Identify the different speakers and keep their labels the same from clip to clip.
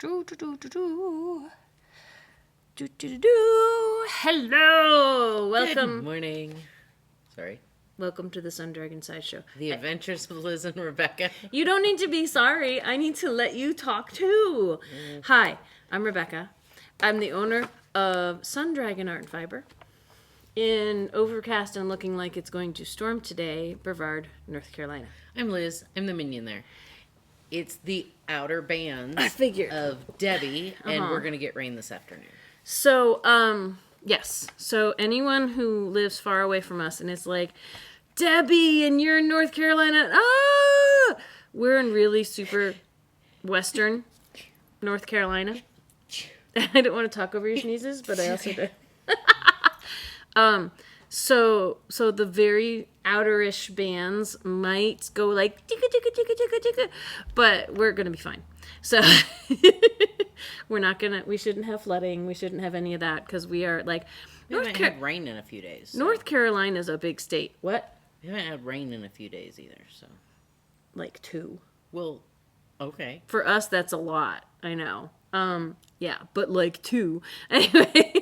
Speaker 1: Do, do, do, do, do. Do, do, do, do. Hello! Welcome.
Speaker 2: Good morning. Sorry.
Speaker 1: Welcome to the Sun Dragon Sideshow.
Speaker 2: The Adventures of Liz and Rebecca.
Speaker 1: You don't need to be sorry. I need to let you talk too. Hi, I'm Rebecca. I'm the owner of Sun Dragon Art and Fiber in overcast and looking like it's going to storm today, Brevard, North Carolina.
Speaker 2: I'm Liz. I'm the minion there. It's the outer bands
Speaker 1: I figured.
Speaker 2: of Debbie, and we're going to get rain this afternoon.
Speaker 1: So, yes. So anyone who lives far away from us and is like, Debbie, and you're in North Carolina, we're in really super western North Carolina. I don't want to talk over your sneezes, but I also do. So the very outerish bands might go like ticka ticka ticka ticka ticka, but we're gonna be fine. So we shouldn't have flooding. We shouldn't have any of that because we are like
Speaker 2: We haven't had rain in a few days. So.
Speaker 1: North Carolina is a big state. What?
Speaker 2: We haven't had rain in a few days either. So
Speaker 1: Like 2.
Speaker 2: well, okay.
Speaker 1: For us, that's a lot. I know. Yeah, but like 2. Anyway.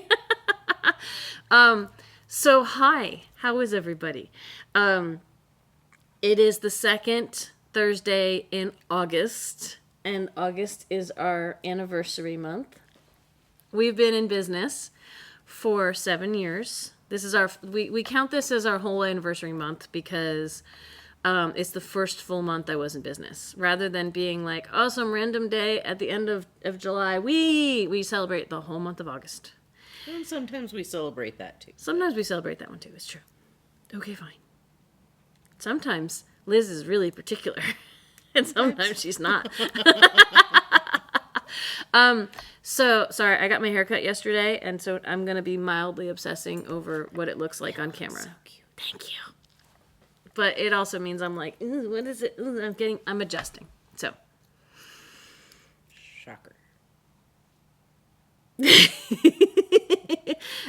Speaker 1: So hi, how is everybody? It is the second Thursday in August, and August is our anniversary month. We've been in business for 7 years. This is we count this as our whole anniversary month because it's the first full month I was in business. Rather than being like, oh, some random day at the end of July, we celebrate the whole month of August.
Speaker 2: And sometimes we celebrate that too.
Speaker 1: Sometimes we celebrate that one too. It's true. Okay, fine. Sometimes Liz is really particular, and sometimes she's not. So sorry, I got my hair cut yesterday, and so I'm gonna be mildly obsessing over what it looks like on camera.
Speaker 2: So cute.
Speaker 1: Thank you. But it also means I'm like, what is it? I'm adjusting. So.
Speaker 2: Shocker.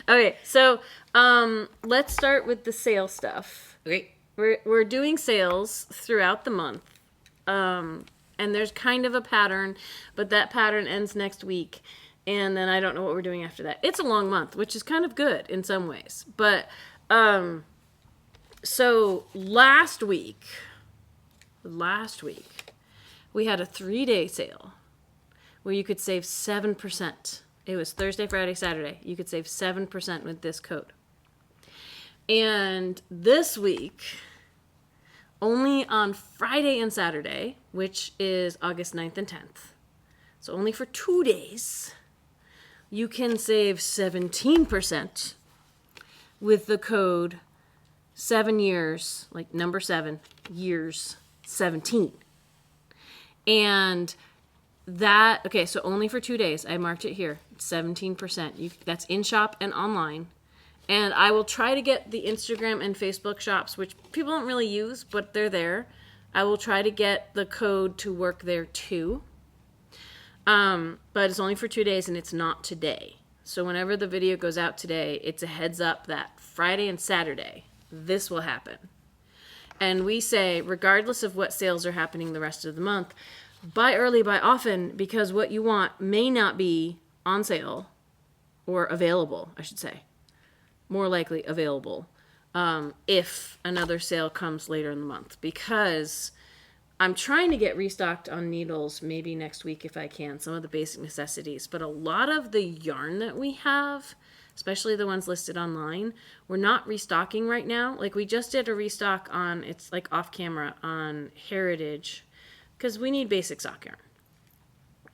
Speaker 1: Okay, so let's start with the sale stuff.
Speaker 2: Okay.
Speaker 1: We're doing sales throughout the month, and there's kind of a pattern, but that pattern ends next week, and then I don't know what we're doing after that. It's a long month, which is kind of good in some ways, but so last week we had a 3-day sale where you could save 7%. It was Thursday, Friday, Saturday. You could save 7% with this code. And this week, only on Friday and Saturday, which is August 9th and 10th, so only for 2 days, you can save 17% with the code 7 years, like number 7, years 17. And that, okay, so only for 2 days. I marked it here. 17%. That's in shop and online. And I will try to get the Instagram and Facebook shops, which people don't really use, but they're there. I will try to get the code to work there too. But it's only for 2 days and it's not today. So whenever the video goes out today, it's a heads up that Friday and Saturday, this will happen. And we say, regardless of what sales are happening the rest of the month, buy early, buy often, because what you want may not be on sale or available, I should say. More likely available if another sale comes later in the month. Because I'm trying to get restocked on needles maybe next week if I can, some of the basic necessities. But a lot of the yarn that we have, especially the ones listed online, we're not restocking right now. Like we just did a restock on, it's like off camera, on Heritage, because we need basic sock yarn,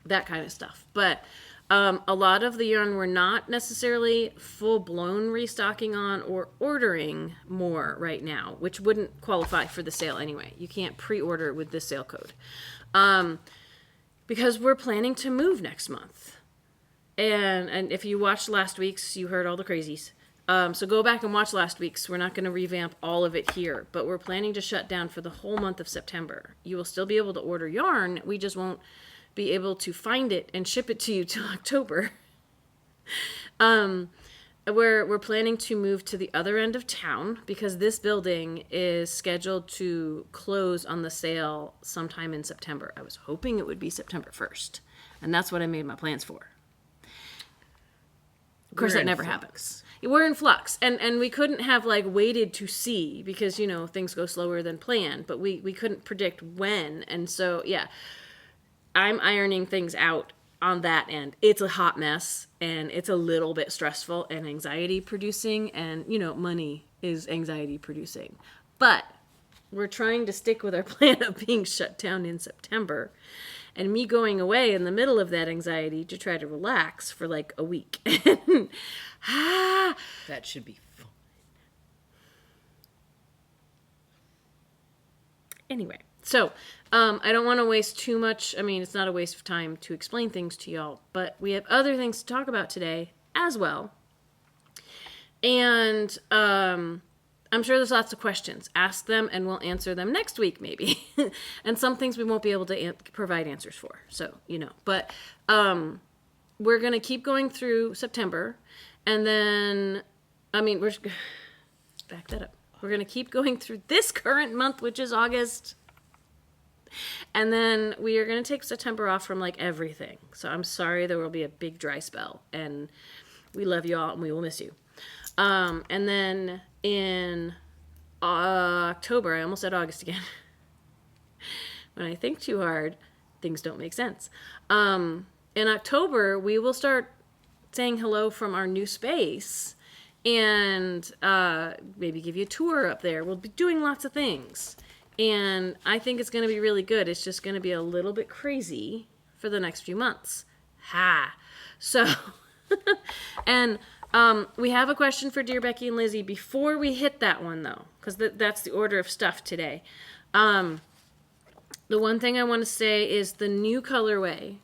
Speaker 1: that kind of stuff. But a lot of the yarn we're not necessarily full-blown restocking on or ordering more right now, which wouldn't qualify for the sale anyway. You can't pre-order with this sale code because we're planning to move next month. And if you watched last week's, you heard all the crazies. So go back and watch last week's. We're not going to revamp all of it here, but we're planning to shut down for the whole month of September. You will still be able to order yarn. We just won't be able to find it and ship it to you till October. We're planning to move to the other end of town because this building is scheduled to close on the sale sometime in September. I was hoping it would be September 1st. And that's what I made my plans for. Of course, that never happens. We're in flux. And we couldn't have, like, waited to see because, you know, things go slower than planned. But we couldn't predict when. And so, yeah, I'm ironing things out on that end. It's a hot mess. And it's a little bit stressful and anxiety producing. And, you know, money is anxiety producing. But we're trying to stick with our plan of being shut down in September. And me going away in the middle of that anxiety to try to relax for like a week.
Speaker 2: That should be fun.
Speaker 1: Anyway, so I don't want to waste too much. I mean, it's not a waste of time to explain things to y'all, but we have other things to talk about today as well. And I'm sure there's lots of questions. Ask them and we'll answer them next week maybe. And some things we won't be able to provide answers for. So, you know, but we're going to keep going through September. And then, I mean, back that up. We're going to keep going through this current month, which is August. And then we are going to take September off from like everything. So I'm sorry there will be a big dry spell. And we love you all and we will miss you. And then in October, I almost said August again. When I think too hard, things don't make sense. In October, we will start saying hello from our new space and maybe give you a tour up there. We'll be doing lots of things. And I think it's going to be really good. It's just going to be a little bit crazy for the next few months. So, and we have a question for Dear Becky and Lizzie before we hit that one, though, because that's the order of stuff today. The one thing I want to say is the new colorway.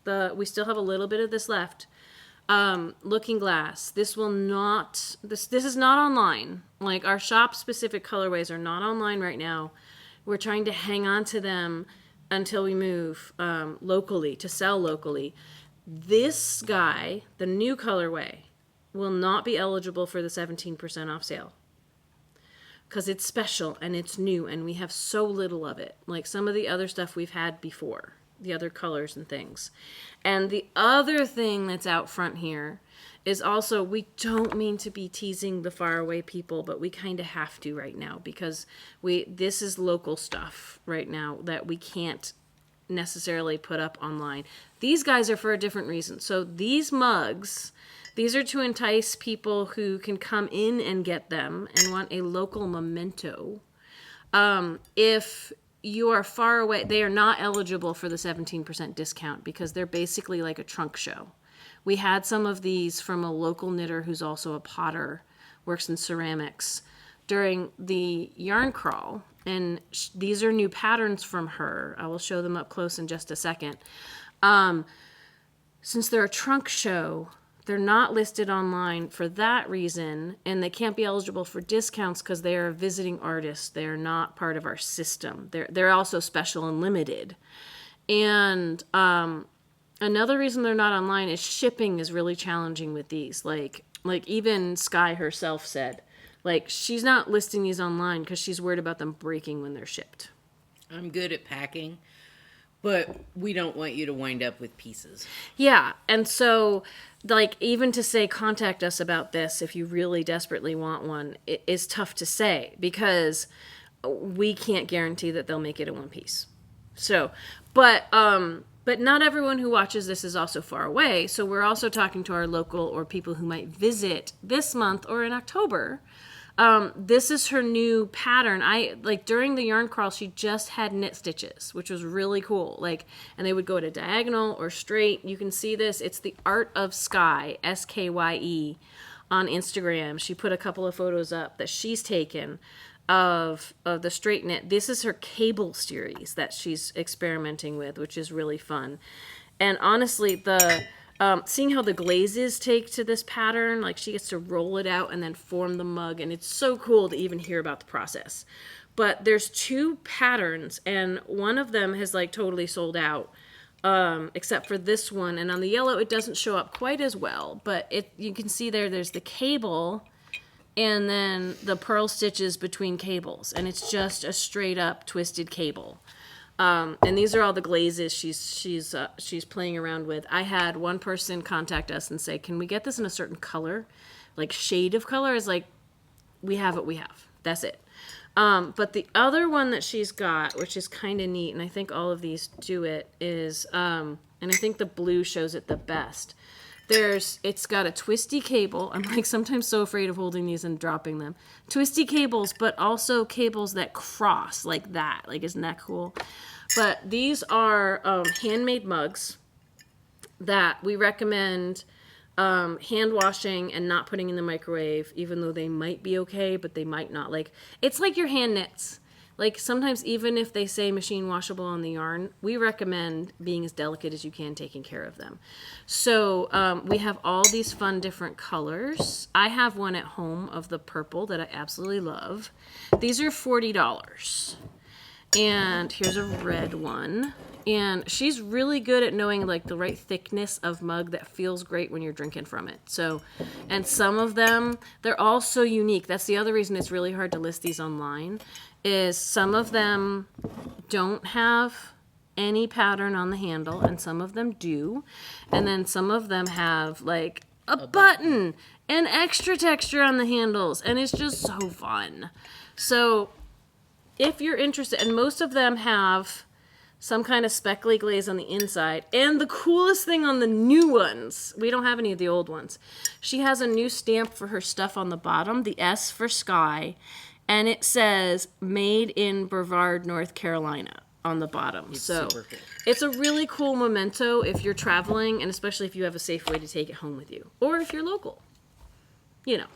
Speaker 1: We still have a little bit of this left. Looking Glass. This will not. This is not online. Like our shop specific colorways are not online right now. We're trying to hang on to them until we move locally to sell locally. This guy, the new colorway, will not be eligible for the 17% off sale because it's special and it's new and we have so little of it. Like some of the other stuff we've had before, the other colors and things. And the other thing that's out front here is also, we don't mean to be teasing the faraway people, but we kind of have to right now because this is local stuff right now that we can't necessarily put up online. These guys are for a different reason. So these mugs, these are to entice people who can come in and get them and want a local memento. If you are far away, they are not eligible for the 17% discount because they're basically like a trunk show. We had some of these from a local knitter who's also a potter, works in ceramics, during the yarn crawl. And these are new patterns from her. I will show them up close in just a second. Since they're a trunk show, they're not listed online for that reason, and they can't be eligible for discounts because they are visiting artists. They are not part of our system. They're also special and limited. And another reason they're not online is shipping is really challenging with these. Like even Sky herself said, like she's not listing these online because she's worried about them breaking when they're shipped.
Speaker 2: I'm good at packing, but we don't want you to wind up with pieces.
Speaker 1: Yeah, and so like even to say contact us about this if you really desperately want one, it is tough to say because we can't guarantee that they'll make it in one piece. So, but not everyone who watches this is also far away. So we're also talking to our local or people who might visit this month or in October. This is her new pattern. During the yarn crawl, she just had knit stitches, which was really cool. And they would go at a diagonal or straight. You can see this. It's the Art of Skye, Skye, on Instagram. She put a couple of photos up that she's taken of the straight knit. This is her cable series that she's experimenting with, which is really fun. And honestly, seeing how the glazes take to this pattern, like she gets to roll it out and then form the mug, and it's so cool to even hear about the process. But there's two patterns, and one of them has totally sold out, except for this one. And on the yellow, it doesn't show up quite as well, but you can see there's the cable and then the purl stitches between cables, and it's just a straight up twisted cable. And these are all the glazes she's playing around with. I had one person contact us and say, "Can we get this in a certain color, like shade of color?" Is like, we have what we have. That's it. But the other one that she's got, which is kind of neat, and I think all of these do it, is, and I think the blue shows it the best. It's got a twisty cable. I'm like sometimes so afraid of holding these and dropping them. Twisty cables, but also cables that cross like that. Like, isn't that cool? But these are handmade mugs that we recommend hand washing and not putting in the microwave, even though they might be okay, but they might not. Like, it's like your hand knits. Like, sometimes even if they say machine washable on the yarn, we recommend being as delicate as you can, taking care of them. So we have all these fun different colors. I have one at home of the purple that I absolutely love. These are $40. And here's a red one. And she's really good at knowing like the right thickness of mug that feels great when you're drinking from it. So, and some of them, they're all so unique. That's the other reason it's really hard to list these online, is some of them don't have any pattern on the handle and some of them do. And then some of them have like a button and extra texture on the handles. And it's just so fun. So if you're interested, and most of them have some kind of speckly glaze on the inside. And the coolest thing on the new ones, we don't have any of the old ones. She has a new stamp for her stuff on the bottom, the S for Sky, and it says made in Brevard, North Carolina on the bottom.
Speaker 2: It's
Speaker 1: so
Speaker 2: super cool.
Speaker 1: It's a really cool memento if you're traveling, and especially if you have a safe way to take it home with you, or if you're local, you know.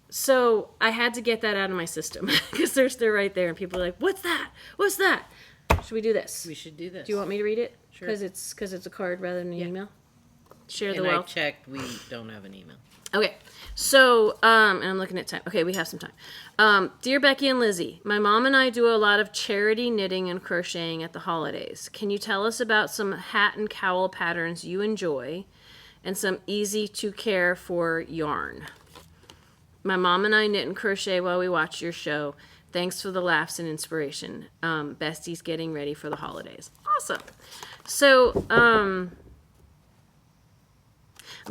Speaker 1: So I had to get that out of my system because they're right there, and people are like, "What's that? What's that?" Should we do this?
Speaker 2: We should do this.
Speaker 1: Do you want me to read it?
Speaker 2: Sure.
Speaker 1: Because it's a card rather than an email. Share the
Speaker 2: And
Speaker 1: wealth.
Speaker 2: I checked. We don't have an email.
Speaker 1: Okay, so and I'm looking at time. Okay, we have some time. Dear Becky and Lizzie, my mom and I do a lot of charity knitting and crocheting at the holidays. Can you tell us about some hat and cowl patterns you enjoy, and some easy to care for yarn? My mom and I knit and crochet while we watch your show. Thanks for the laughs and inspiration. Besties getting ready for the holidays. Awesome. So, I'm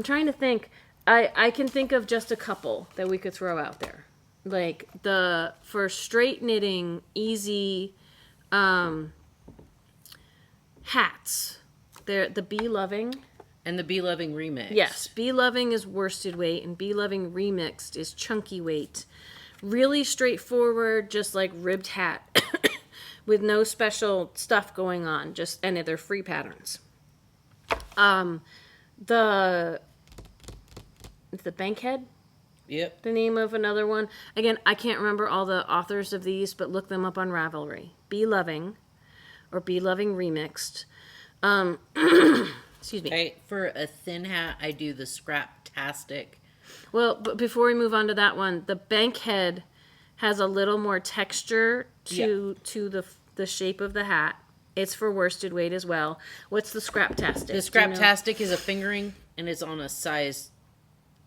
Speaker 1: trying to think. I can think of just a couple that we could throw out there. Like, for straight knitting, easy hats. They're the Bee Loving.
Speaker 2: And the Bee Loving remix.
Speaker 1: Yes, Bee Loving is worsted weight, and Bee Loving remixed is chunky weight. Really straightforward, just like ribbed hat with no special stuff going on. And they're free patterns. The Bankhead,
Speaker 2: Yep.
Speaker 1: the name of another one. Again, I can't remember all the authors of these, but look them up on Ravelry. Bee Loving or Bee Loving remixed. Excuse me.
Speaker 2: For a thin hat, I do the Scraptastic.
Speaker 1: Well, but before we move on to that one, the Bankhead has a little more texture to the shape of the hat. It's for worsted weight as well. What's the Scraptastic?
Speaker 2: The Scraptastic is a fingering, and it's on a size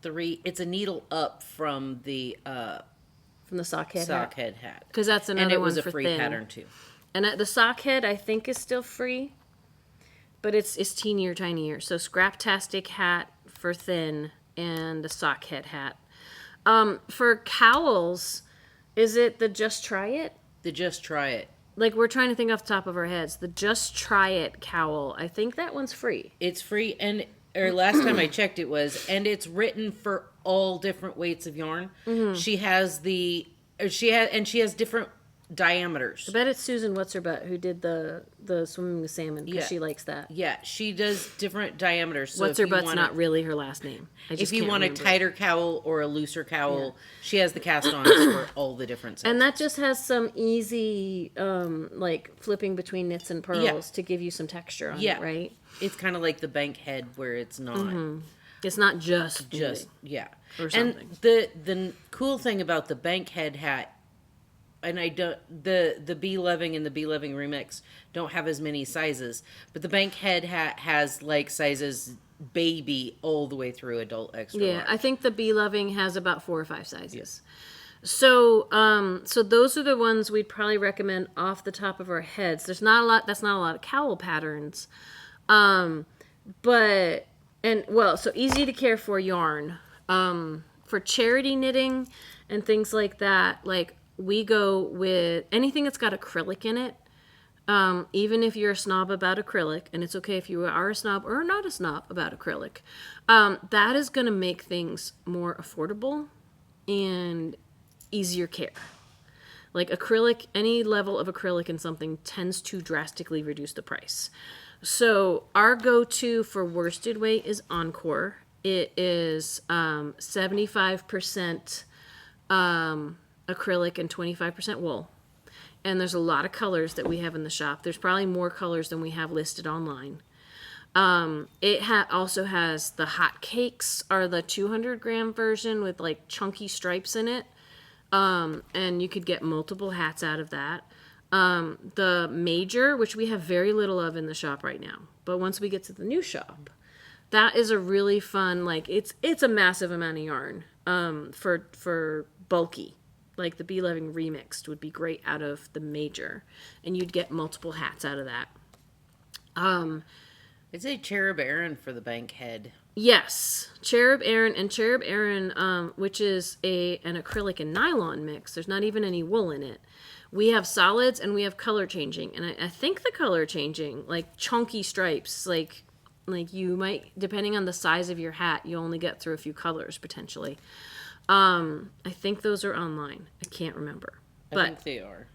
Speaker 2: 3. It's a needle up from the
Speaker 1: sockhead
Speaker 2: hat.
Speaker 1: Because that's another one.
Speaker 2: And it was a
Speaker 1: for
Speaker 2: free
Speaker 1: thin.
Speaker 2: pattern too.
Speaker 1: And the sockhead, I think, is still free, but it's teenier, tinier. So Scraptastic hat for thin, and the sockhead hat. For cowls, is it the Just Try It?
Speaker 2: The Just Try It.
Speaker 1: Like, we're trying to think off the top of our heads. The Just Try It cowl. I think that one's free.
Speaker 2: It's free, or last time I checked it was, and it's written for all different weights of yarn. Mm-hmm. She has different diameters.
Speaker 1: I bet it's Susan What's-Her-Butt who did the swimming with salmon, because she likes that.
Speaker 2: Yeah, she does different diameters. So
Speaker 1: What's-Her-Butt's not really her last name.
Speaker 2: If you want a tighter cowl or a looser cowl, she has the cast-ons for all the different sizes.
Speaker 1: And that just has some easy, like, flipping between knits and pearls to give you some texture on it, right?
Speaker 2: It's kind of like the Bankhead where it's not.
Speaker 1: Mm-hmm. It's not just
Speaker 2: yeah.
Speaker 1: Or something.
Speaker 2: And the cool thing about the Bankhead hat, and the Bee Loving and the Bee Loving remix don't have as many sizes, but the Bankhead hat has like sizes baby all the way through adult extra large.
Speaker 1: I think the Bee Loving has about 4 or 5 sizes. So those are the ones we'd probably recommend off the top of our heads. There's not a lot. That's not a lot of cowl patterns, but so easy to care for yarn. For charity knitting and things like that, like we go with anything that's got acrylic in it. Even if you're a snob about acrylic, and it's okay if you are a snob or not a snob about acrylic, that is going to make things more affordable and easier care. Like acrylic, any level of acrylic in something tends to drastically reduce the price. So our go-to for worsted weight is Encore. It is 75% acrylic and 25% wool. And there's a lot of colors that we have in the shop. There's probably more colors than we have listed online. It also has the hot cakes, are the 200-gram version with like chunky stripes in it. And you could get multiple hats out of that. The major, which we have very little of in the shop right now, but once we get to the new shop, that is a really fun, like it's a massive amount of yarn, for bulky. Like the Bee Loving Remixed would be great out of the major, and you'd get multiple hats out of that.
Speaker 2: I'd say Cherub Aran for the bank head.
Speaker 1: Yes, Cherub Aran, which is an acrylic and nylon mix. There's not even any wool in it. We have solids and we have color changing, and I think the color changing, like chunky stripes, like you might, depending on the size of your hat, you only get through a few colors potentially. I think those are online. I can't remember, but
Speaker 2: I think they are.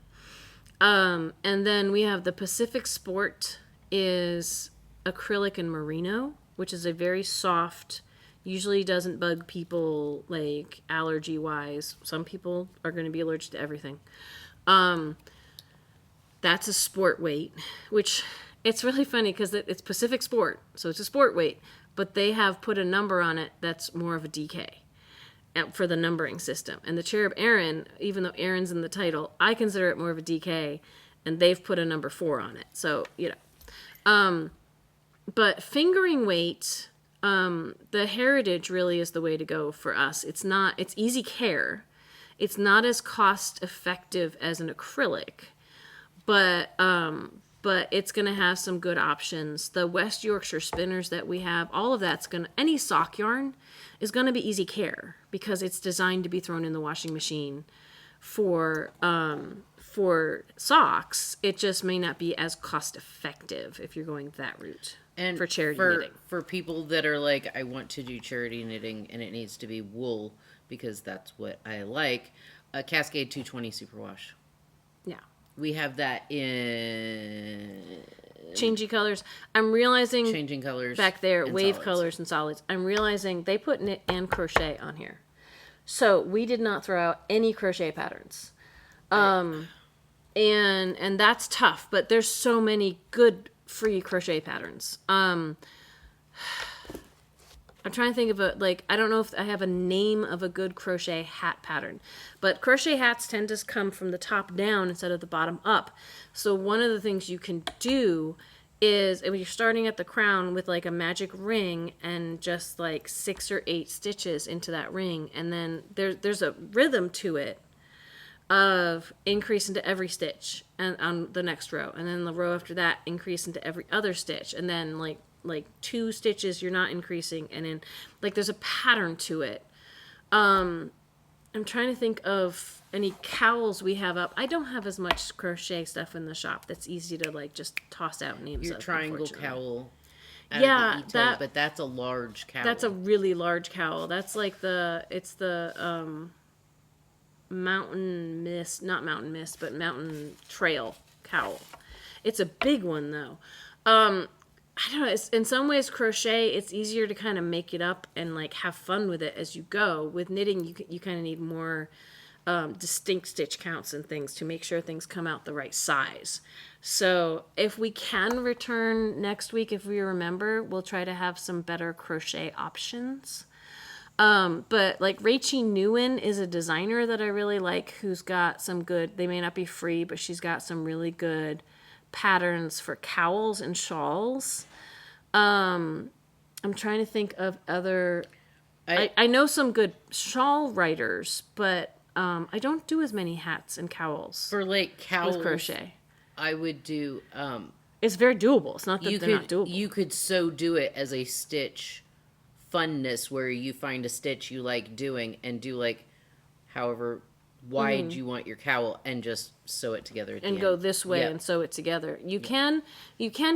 Speaker 1: And then we have the Pacific Sport is acrylic and merino, which is a very soft, usually doesn't bug people like allergy wise. Some people are going to be allergic to everything. That's a sport weight, which it's really funny because it's Pacific Sport, so it's a sport weight, but they have put a number on it that's more of a DK for the numbering system. And the Cherub Aran, even though Aran's in the title, I consider it more of a DK, and they've put a number 4 on it. So, but fingering weight, the Heritage really is the way to go for us. It's easy care. It's not as cost effective as an acrylic, but it's going to have some good options. The West Yorkshire spinners that we have, all of that's any sock yarn is going to be easy care because it's designed to be thrown in the washing machine for socks. It just may not be as cost effective if you're going that route. And for charity knitting.
Speaker 2: For people that are like, I want to do charity knitting and it needs to be wool because that's what I like, a Cascade 220 Superwash.
Speaker 1: Yeah.
Speaker 2: We have that in...
Speaker 1: Changing colors. I'm realizing...
Speaker 2: Changing colors.
Speaker 1: Back there, wave
Speaker 2: solids. Colors
Speaker 1: and solids. I'm realizing they put knit and crochet on here. So we did not throw out any crochet patterns. And that's tough, but there's so many good free crochet patterns. I'm trying to think of I don't know if I have a name of a good crochet hat pattern, but crochet hats tend to come from the top down instead of the bottom up. So one of the things you can do is, when you're starting at the crown with like a magic ring and just like 6 or 8 stitches into that ring, and then there's a rhythm to it of increase into every stitch and on the next row, and then the row after that increase into every other stitch, and then like 2 stitches you're not increasing, and then like there's a pattern to it. I'm trying to think of any cowls we have up. I don't have as much crochet stuff in the shop that's easy to like just toss out names
Speaker 2: Your
Speaker 1: of.
Speaker 2: triangle cowl.
Speaker 1: Yeah,
Speaker 2: but that's a large cowl.
Speaker 1: That's a really large cowl. That's like Mountain Mist, not Mountain Mist, but Mountain Trail cowl. It's a big one though. I don't know. In some ways, crochet, it's easier to kind of make it up and like have fun with it as you go. With knitting, you kind of need more distinct stitch counts and things to make sure things come out the right size. So if we can return next week, if we remember, we'll try to have some better crochet options. But like Rachie Newen is a designer that I really like, who's got some good, they may not be free, but she's got some really good patterns for cowls and shawls. I'm trying to think of other, I know some good shawl writers, but I don't do as many hats and cowls
Speaker 2: For like cowls,
Speaker 1: with crochet.
Speaker 2: I would do.
Speaker 1: It's very doable. It's not that
Speaker 2: You
Speaker 1: they're not doable.
Speaker 2: You could so do it as a stitch funness where you find a stitch you like doing and do like however wide you want your cowl and just sew it together at the
Speaker 1: and
Speaker 2: end.
Speaker 1: go this way
Speaker 2: Yeah.
Speaker 1: and sew it together. You can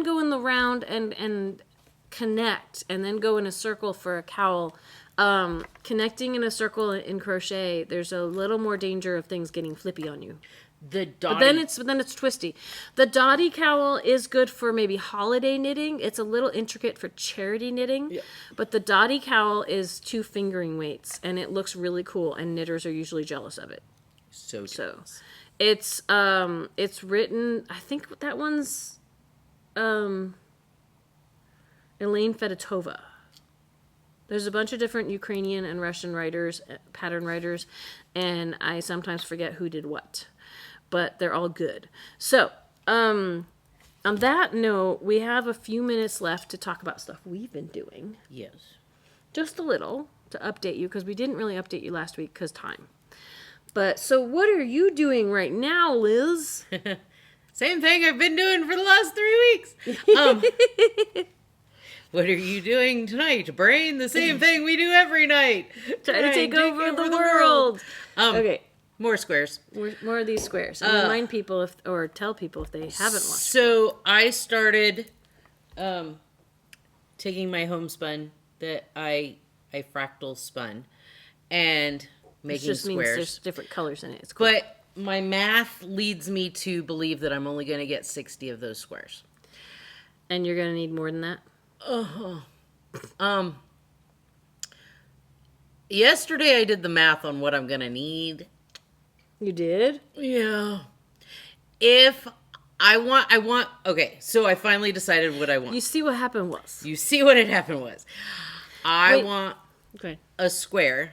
Speaker 1: go in the round and connect and then go in a circle for a cowl. Connecting in a circle in crochet, there's a little more danger of things getting flippy on you.
Speaker 2: The
Speaker 1: But
Speaker 2: dotty,
Speaker 1: then it's twisty. The dotty cowl is good for maybe holiday knitting. It's a little intricate for charity knitting. But the dotty cowl is 2 fingering weights and it looks really cool and knitters are usually jealous of it.
Speaker 2: so
Speaker 1: It's written, I think that one's Elaine Fedotova. There's a bunch of different Ukrainian and Russian writers, pattern writers, and I sometimes forget who did what. But they're all good. So, on that note, we have a few minutes left to talk about stuff we've been doing.
Speaker 2: Yes.
Speaker 1: Just a little to update you, because we didn't really update you last week because time. But, so what are you doing right now, Liz?
Speaker 2: Same thing I've been doing for the last 3 weeks. What are you doing tonight, Brain? The same thing we do every night.
Speaker 1: Trying to take over the world. Okay.
Speaker 2: More squares.
Speaker 1: More of these squares. And remind people or tell people if they haven't watched.
Speaker 2: So I started taking my homespun that I fractal spun and
Speaker 1: It
Speaker 2: making
Speaker 1: just means
Speaker 2: squares.
Speaker 1: there's different colors in it. It's cool.
Speaker 2: But my math leads me to believe that I'm only going to get 60 of those squares.
Speaker 1: And you're going to need more than that?
Speaker 2: Yesterday I did the math on what I'm going to need.
Speaker 1: You did?
Speaker 2: Yeah. If I want, okay, so I finally decided what I want.
Speaker 1: You see what happened was.
Speaker 2: You see what had happened was. I
Speaker 1: Wait.
Speaker 2: want
Speaker 1: Okay.
Speaker 2: a square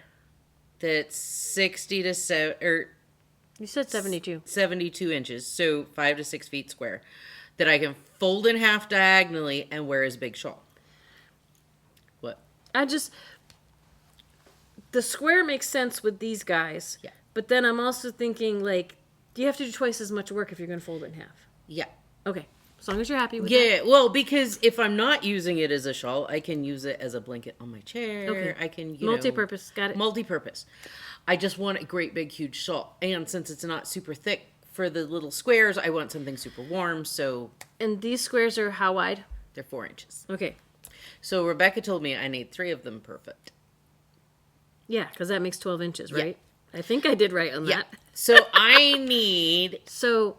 Speaker 2: that's 60 to 72 inches, so 5 to 6 feet square, that I can fold in half diagonally and wear as a big shawl. What?
Speaker 1: The square makes sense with these guys.
Speaker 2: Yeah.
Speaker 1: But then I'm also thinking, like, do you have to do twice as much work if you're going to fold it in half?
Speaker 2: Yeah.
Speaker 1: Okay. As long as you're happy with that.
Speaker 2: Yeah, well, because if I'm not using it as a shawl, I can use it as a blanket on my chair.
Speaker 1: Okay.
Speaker 2: I can,
Speaker 1: Multi-purpose. Got it.
Speaker 2: Multi-purpose. I just want a great big huge shawl. And since it's not super thick for the little squares, I want something super warm, so
Speaker 1: And these squares are how wide?
Speaker 2: they're 4 inches.
Speaker 1: Okay.
Speaker 2: So Rebecca told me I need 3 of them perfect.
Speaker 1: Yeah, because that makes 12 inches, right? I think I did right on
Speaker 2: Yeah.
Speaker 1: that.
Speaker 2: So I need,
Speaker 1: So,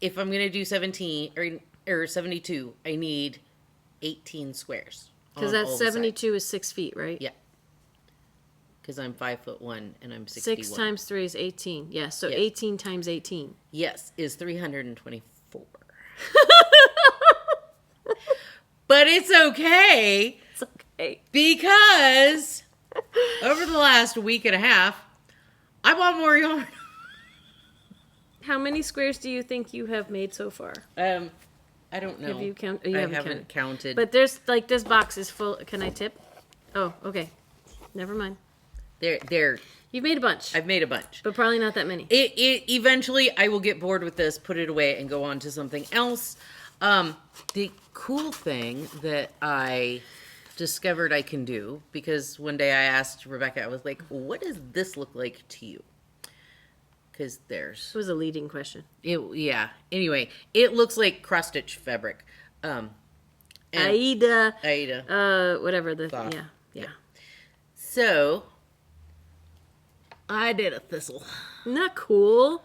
Speaker 2: if I'm going to do 17 or 72, I need 18 squares.
Speaker 1: because
Speaker 2: on
Speaker 1: that
Speaker 2: all the sides.
Speaker 1: 72 is 6 feet, right?
Speaker 2: Yeah. Because I'm 5'1" and I'm 61.
Speaker 1: 6 times 3 is 18. Yeah, so
Speaker 2: Yes.
Speaker 1: 18 times 18.
Speaker 2: Yes, is 324. But it's okay
Speaker 1: It's okay.
Speaker 2: because over the last week and a half, I bought more yarn.
Speaker 1: How many squares do you think you have made so far?
Speaker 2: I don't know.
Speaker 1: Have you counted?
Speaker 2: I haven't counted.
Speaker 1: But there's, like, this box is full. Can I tip? Oh, okay. Never mind.
Speaker 2: There.
Speaker 1: You've made a bunch,
Speaker 2: I've made a bunch.
Speaker 1: but probably not that many.
Speaker 2: It eventually I will get bored with this, put it away, and go on to something else. The cool thing that I discovered I can do, because one day I asked Rebecca, I was like, "What does this look like to you?" Because
Speaker 1: This was a leading question.
Speaker 2: yeah. Anyway, it looks like cross stitch fabric. And
Speaker 1: Aida.
Speaker 2: Aida.
Speaker 1: Cloth. Yeah.
Speaker 2: So I did a thistle.
Speaker 1: Not cool.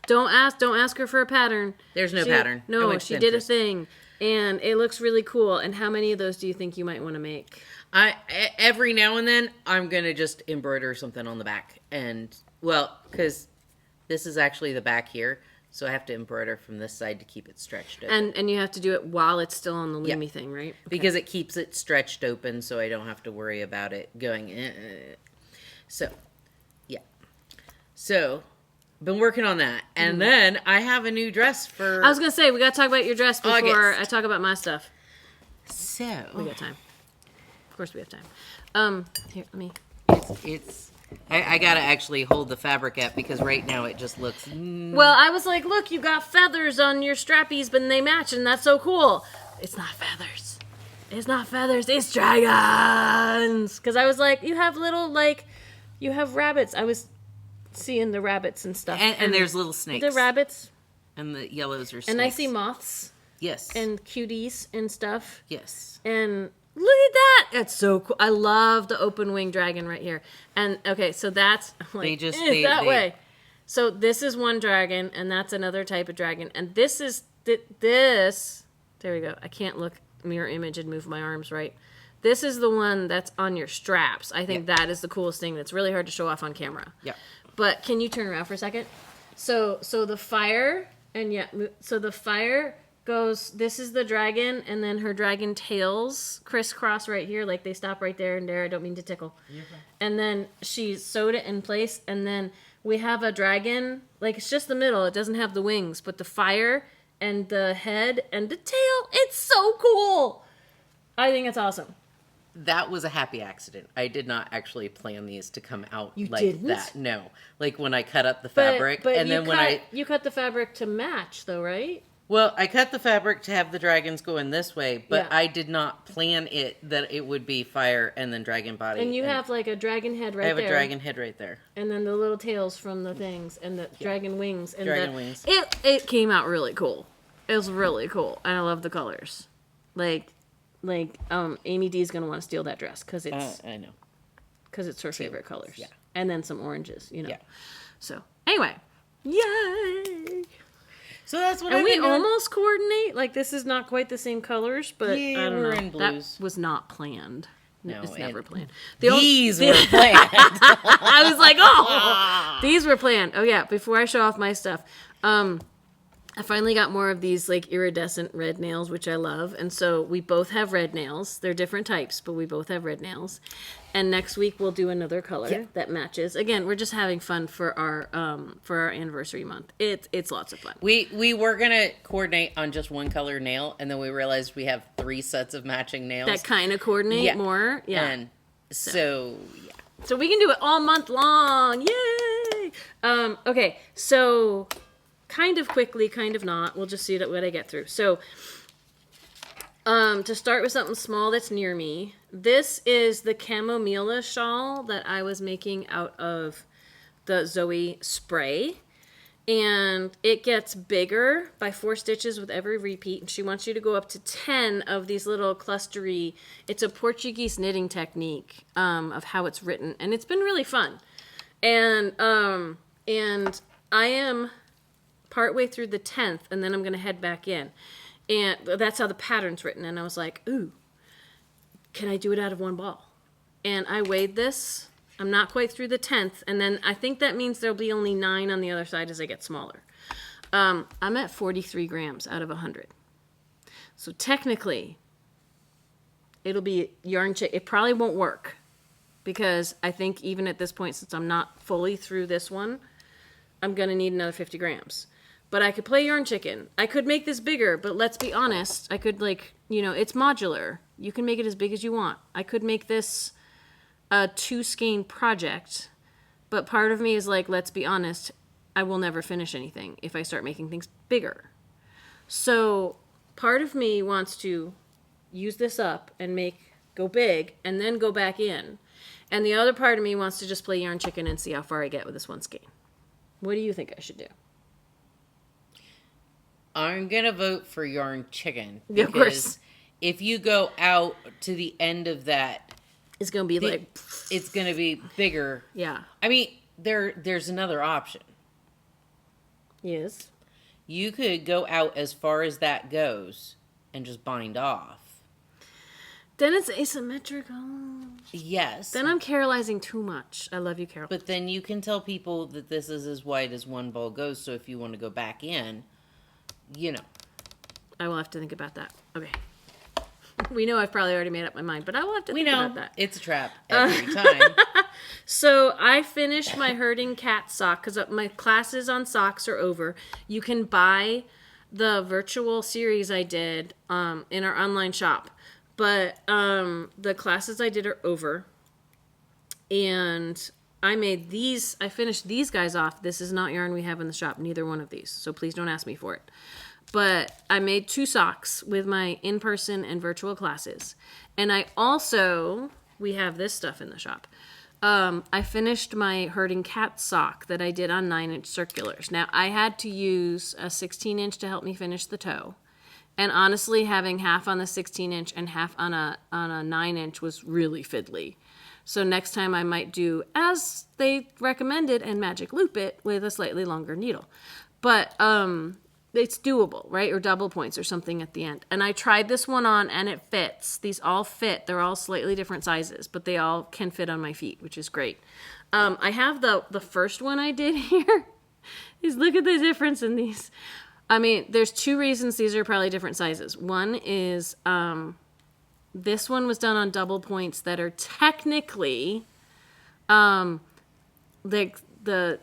Speaker 1: Don't ask her for a pattern.
Speaker 2: There's no
Speaker 1: She-
Speaker 2: pattern. I
Speaker 1: No,
Speaker 2: went to
Speaker 1: she did a
Speaker 2: Pinterest.
Speaker 1: thing, and it looks really cool. And how many of those do you think you might want to make?
Speaker 2: Every now and then I'm gonna just embroider something on the back, and because this is actually the back here, so I have to embroider from this side to keep it stretched open.
Speaker 1: And you have to do it while it's still on the
Speaker 2: Yeah.
Speaker 1: loomy thing, right? Okay.
Speaker 2: Because it keeps it stretched open, so I don't have to worry about it going. So, yeah. So, been working on that, and then I have a new dress for.
Speaker 1: I was gonna say we gotta talk about your dress before
Speaker 2: August.
Speaker 1: I talk about my stuff.
Speaker 2: So
Speaker 1: We got time. Of course we have time. Here, let me.
Speaker 2: it's I gotta actually hold the fabric up because right now it just looks.
Speaker 1: Well, I was like, look, you got feathers on your strappies, but they match, and that's so cool. It's not feathers. It's not feathers. It's dragons. Because I was like, you have little, like, you have rabbits. I was seeing the rabbits and stuff.
Speaker 2: And there's little snakes.
Speaker 1: The rabbits.
Speaker 2: And the yellows are snakes.
Speaker 1: And I see moths.
Speaker 2: Yes.
Speaker 1: And cuties and stuff.
Speaker 2: Yes.
Speaker 1: And look at that. That's so cool. I love the open wing dragon right here. And, okay, so that's, like, that way. So this is one dragon, and that's another type of dragon. And this is, this, there we go. I can't look mirror image and move my arms right. This is the one that's on your straps. I think that is the coolest thing. That's really hard to show off on camera.
Speaker 2: Yeah.
Speaker 1: But can you turn around for a second? So the fire, and so the fire goes, this is the dragon, and then her dragon tails crisscross right here, like they stop right there and there. I don't mean to tickle. And then she sewed it in place, and then we have a dragon, like it's just the middle. It doesn't have the wings, but the fire and the head and the tail, it's so cool. I think it's awesome.
Speaker 2: That was a happy accident. I did not actually plan these to come out like
Speaker 1: didn't?
Speaker 2: that. No. Like when I cut up the fabric
Speaker 1: but
Speaker 2: and then
Speaker 1: you cut the fabric to match though, right?
Speaker 2: Well, I cut the fabric to have the dragons go in this way, but
Speaker 1: Yeah.
Speaker 2: I did not plan it that it would be fire and then dragon body.
Speaker 1: And you have like a dragon head right there.
Speaker 2: I have a dragon head right there.
Speaker 1: And then the little tails from the things and the dragon wings. And
Speaker 2: Dragon wings.
Speaker 1: It came out really cool. It was really cool. And I love the colors. Like Amy D's going to want to steal that dress because it's
Speaker 2: I know.
Speaker 1: Because it's her favorite colors.
Speaker 2: Yeah.
Speaker 1: And then some oranges, you know.
Speaker 2: Yeah.
Speaker 1: So, anyway. Yay!
Speaker 2: So that's what
Speaker 1: And
Speaker 2: I've
Speaker 1: we
Speaker 2: been doing.
Speaker 1: almost coordinate. Like, this is not quite the same colors, but
Speaker 2: Yeah,
Speaker 1: I don't
Speaker 2: we're
Speaker 1: know.
Speaker 2: in blues.
Speaker 1: That was not planned.
Speaker 2: No,
Speaker 1: it's never
Speaker 2: and
Speaker 1: planned.
Speaker 2: These were planned.
Speaker 1: I was like, oh, these were planned. Oh yeah, before I show off my stuff, I finally got more of these like iridescent red nails, which I love, and so we both have red nails. They're different types, but we both have red nails. And next week we'll do another color that matches. Again, we're just having fun for our anniversary month. It's lots of fun.
Speaker 2: We were gonna coordinate on just one color nail, and then we realized we have 3 sets of matching nails
Speaker 1: That kind of coordinate more, yeah.
Speaker 2: And so yeah.
Speaker 1: So we can do it all month long. Yay! Okay, so kind of quickly, kind of not. We'll just see what I get through. So to start with something small that's near me, this is the chamomilla shawl that I was making out of the Zoe spray. And it gets bigger by 4 stitches with every repeat. And she wants you to go up to 10 of these little clustery. It's a Portuguese knitting technique of how it's written. And it's been really fun. And I am partway through the 10th, and then I'm going to head back in. And that's how the pattern's written. And I was like, ooh, can I do it out of one ball? And I weighed this. I'm not quite through the 10th, and then I think that means there'll be only 9 on the other side as I get smaller. I'm at 43 grams out of 100. So technically, it'll be yarn chick. It probably won't work because I think even at this point, since I'm not fully through this one, I'm going to need another 50 grams. But I could play yarn chicken. I could make this bigger, but let's be honest. I could it's modular. You can make it as big as you want. I could make this a 2 skein project, but part of me is like, let's be honest, I will never finish anything if I start making things bigger. So part of me wants to use this up and go big and then go back in. And the other part of me wants to just play yarn chicken and see how far I get with this 1 skein. What do you think I should do?
Speaker 2: I'm gonna vote for yarn chicken
Speaker 1: Yeah, of course.
Speaker 2: because if you go out to the end of that,
Speaker 1: It's going to be
Speaker 2: it's gonna be bigger.
Speaker 1: yeah.
Speaker 2: I mean, there's another option.
Speaker 1: Yes.
Speaker 2: You could go out as far as that goes and just bind off.
Speaker 1: Then it's asymmetrical.
Speaker 2: Yes.
Speaker 1: Then I'm Carolizing too much. I love you, Carol.
Speaker 2: But then you can tell people that this is as wide as one ball goes, so if you want to go back in,
Speaker 1: I will have to think about that. Okay. We know I've probably already made up my mind, but I will have to think about that.
Speaker 2: It's a trap every time.
Speaker 1: So I finished my herding cat sock because my classes on socks are over. You can buy the virtual series I did in our online shop, but the classes I did are over. And I finished these guys off. This is not yarn we have in the shop, neither one of these. So please don't ask me for it. But I made 2 socks with my in-person and virtual classes. And we have this stuff in the shop. I finished my herding cat sock that I did on 9-inch circulars. Now, I had to use a 16-inch to help me finish the toe. And honestly, having half on the 16-inch and half on a 9-inch was really fiddly. So next time I might do as they recommended and magic loop it with a slightly longer needle. But it's doable, right? Or double points or something at the end. And I tried this one on and it fits. These all fit. They're all slightly different sizes, but they all can fit on my feet, which is great. I have the first one I did here. Is look at the difference in these. I mean, there's 2 reasons these are probably different sizes. One is this one was done on double points that are technically like the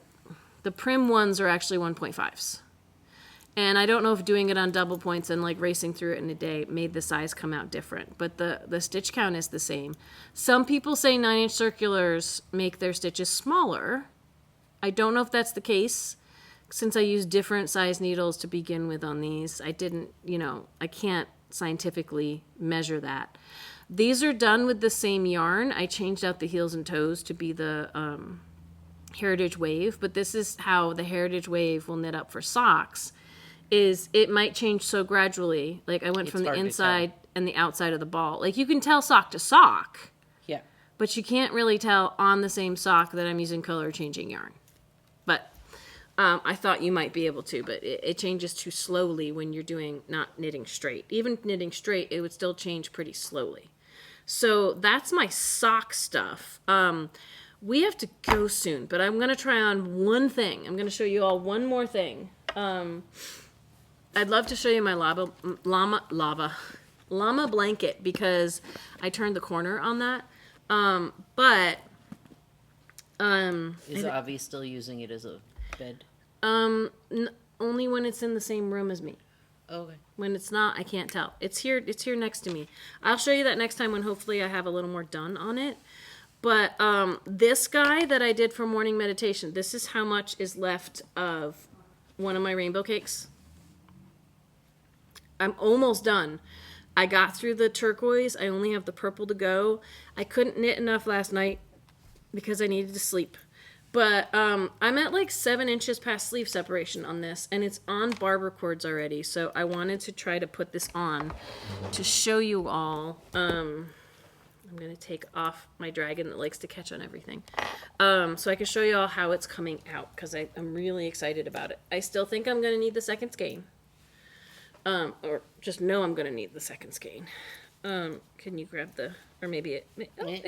Speaker 1: prim ones are actually 1.5s. And I don't know if doing it on double points and like racing through it in a day made the size come out different, but the stitch count is the same. Some people say 9-inch circulars make their stitches smaller. I don't know if that's the case. Since I use different size needles to begin with on these, I can't scientifically measure that. These are done with the same yarn. I changed out the heels and toes to be the Heritage Wave, but this is how the Heritage Wave will knit up for socks. Is it might change so gradually. Like I went from the inside and the outside of the ball. Like you can tell sock to sock.
Speaker 2: Yeah.
Speaker 1: But you can't really tell on the same sock that I'm using color changing yarn. But I thought you might be able to, but it changes too slowly when you're not knitting straight. Even knitting straight, it would still change pretty slowly. So that's my sock stuff. We have to go soon, but I'm going to try on one thing. I'm going to show you all one more thing. I'd love to show you my llama blanket because I turned the corner on that.
Speaker 2: Is Avi still using it as a bed?
Speaker 1: Only when it's in the same room as me.
Speaker 2: Okay.
Speaker 1: When it's not, I can't tell. It's here next to me. I'll show you that next time when hopefully I have a little more done on it. But this guy that I did for morning meditation, this is how much is left of one of my rainbow cakes. I'm almost done. I got through the turquoise. I only have the purple to go. I couldn't knit enough last night because I needed to sleep. But I'm at like 7 inches past sleeve separation on this, and it's on barber cords already. So I wanted to try to put this on to show you all. I'm going to take off my dragon that likes to catch on everything. So I can show you all how it's coming out because I'm really excited about it. I still think I'm going to need the second skein. Or just know I'm going to need the second skein. Can you grab or maybe it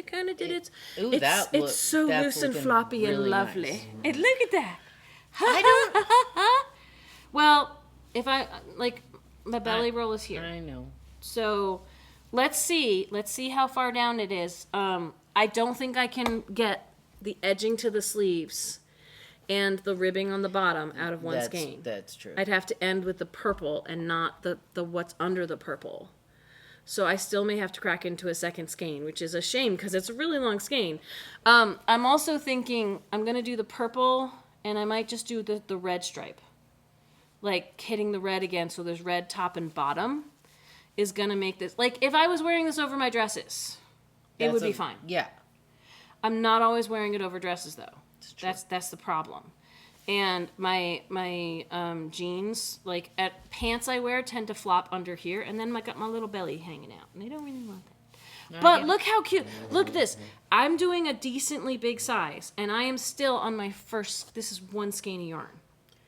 Speaker 1: kind of did it. It's so loose and floppy really and lovely. Nice. And look at that. I don't. Well, if I like my belly roll is here.
Speaker 2: I know.
Speaker 1: So let's see how far down it is. I don't think I can get the edging to the sleeves and the ribbing on the bottom out of one skein.
Speaker 2: That's true.
Speaker 1: I'd have to end with the purple and not the what's under the purple. So I still may have to crack into a second skein, which is a shame because it's a really long skein. I'm also thinking I'm going to do the purple and I might just do the red stripe. Like hitting the red again so there's red top and bottom is going to make this... Like if I was wearing this over my dresses, it would be fine.
Speaker 2: Yeah.
Speaker 1: I'm not always wearing it over dresses though. That's the problem. And my jeans, like at pants I wear, tend to flop under here, and then I got my little belly hanging out, and I don't really want that. But look how cute! Look at this. I'm doing a decently big size, and I am still on my first. This is one skein of yarn.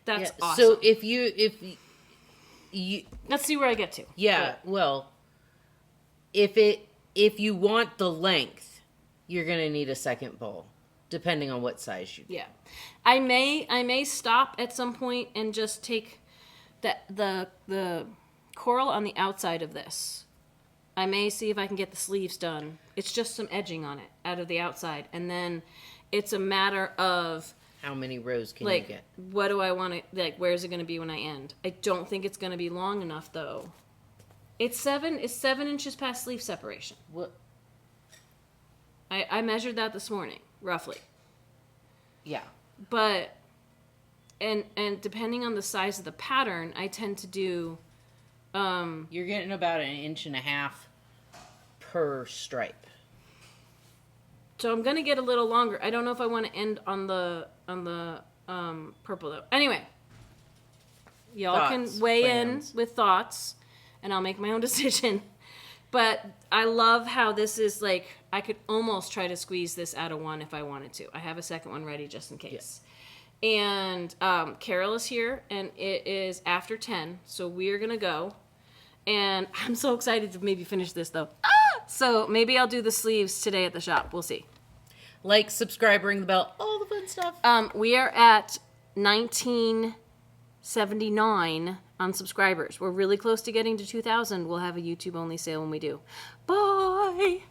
Speaker 1: That's awesome.
Speaker 2: So if you,
Speaker 1: let's see where I get to.
Speaker 2: Yeah. Well, if you want the length, you're gonna need a second bowl. Depending on what size you do.
Speaker 1: Yeah. I may stop at some point and just take the coral on the outside of this. I may see if I can get the sleeves done. It's just some edging on it out of the outside. And then it's a matter of
Speaker 2: how many rows can you get?
Speaker 1: What do I want to, like, where's it going to be when I end? I don't think it's going to be long enough though. It's 7 inches past sleeve separation.
Speaker 2: What?
Speaker 1: I measured that this morning. Roughly.
Speaker 2: Yeah.
Speaker 1: But and depending on the size of the pattern, I tend to do
Speaker 2: You're getting about 1.5 inches per stripe.
Speaker 1: so I'm gonna get a little longer. I don't know if I want to end on the purple though. Anyway, y'all can weigh in with thoughts, and I'll make my own decision. But I love how this is like, I could almost try to squeeze this out of one if I wanted to. I have a second one ready just in case. Yeah. And Carol is here, and it is after 10, so we're gonna go. And I'm so excited to maybe finish this though. So maybe I'll do the sleeves today at the shop. We'll see.
Speaker 2: Like, subscribe, ring the bell, all the fun stuff.
Speaker 1: We are at 1979 on subscribers. We're really close to getting to 2,000. We'll have a YouTube only sale when we do. Bye.